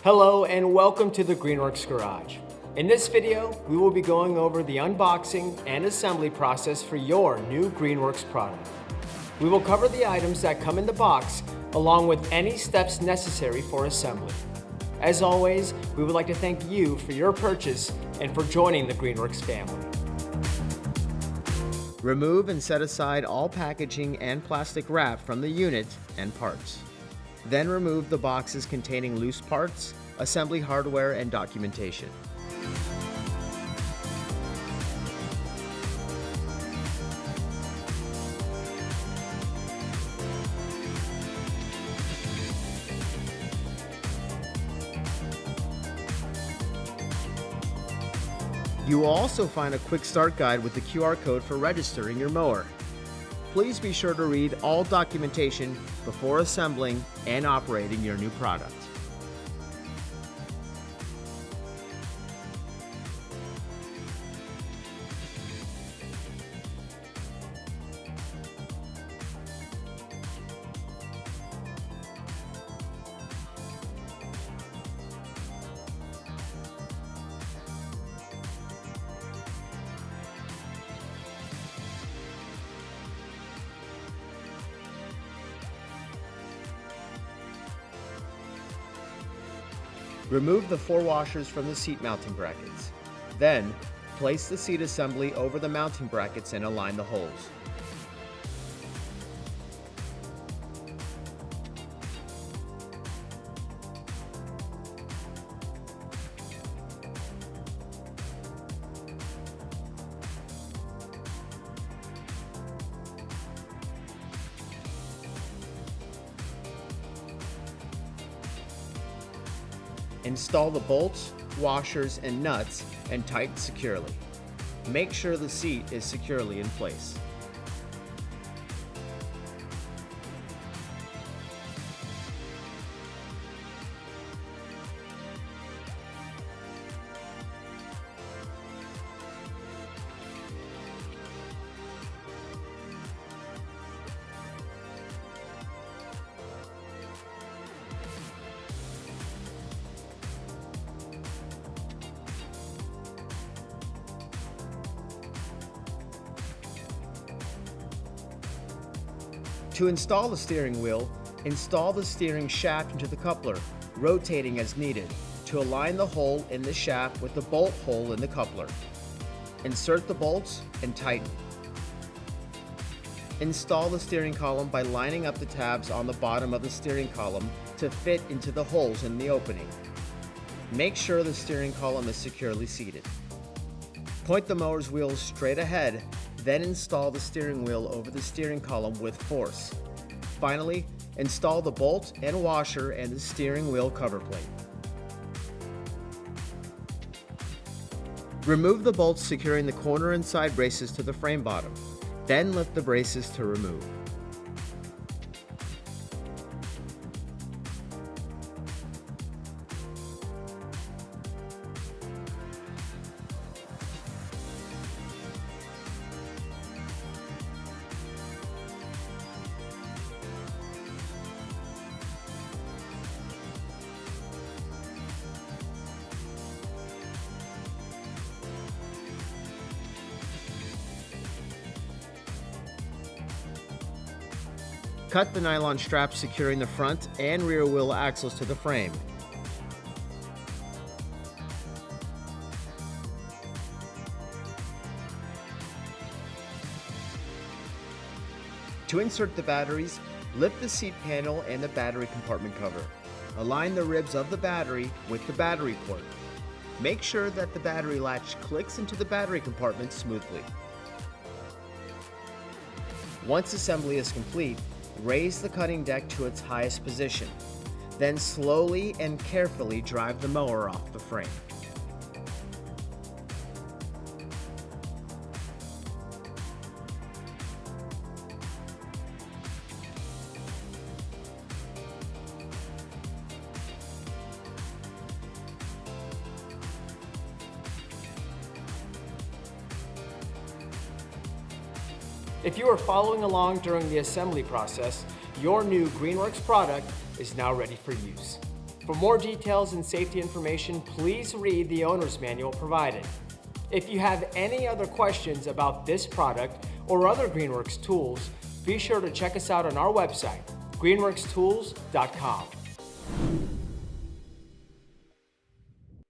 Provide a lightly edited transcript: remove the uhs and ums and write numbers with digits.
Hello and welcome to the Greenworks Garage. In this video, we will be going over the unboxing and assembly process for your new Greenworks product. We will cover the items that come in the box along with any steps necessary for assembly. As always, we would like to thank you for your purchase and for joining the Greenworks family. Remove and set aside all packaging and plastic wrap from the unit and parts. Then remove the boxes containing loose parts, assembly hardware, and documentation. You will also find a quick start guide with the QR code for registering your mower. Please be sure to read all documentation before assembling and operating your new product. Remove the 4 washers from the seat mounting brackets. Then, place the seat assembly over the mounting brackets and align the holes. Install the bolts, washers, and nuts and tighten securely. Make sure the seat is securely in place. To install the steering wheel, install the steering shaft into the coupler, rotating as needed, to align the hole in the shaft with the bolt hole in the coupler. Insert the bolts and tighten. Install the steering column by lining up the tabs on the bottom of the steering column to fit into the holes in the opening. Make sure the steering column is securely seated. Point the mower's wheels straight ahead, then install the steering wheel over the steering column with force. Finally, install the bolt and washer and the steering wheel cover plate. Remove the bolts securing the corner and side braces to the frame bottom. Then lift the braces to remove. Cut the nylon straps securing the front and rear wheel axles to the frame. To insert the batteries, lift the seat panel and the battery compartment cover. Align the ribs of the battery with the battery port. Make sure that the battery latch clicks into the battery compartment smoothly. Once assembly is complete, raise the cutting deck to its highest position. Then slowly and carefully drive the mower off the frame. If you are following along during the assembly process, your new Greenworks product is now ready for use. For more details and safety information, please read the owner's manual provided. If you have any other questions about this product or other Greenworks tools, be sure to check us out on our website, greenworkstools.com.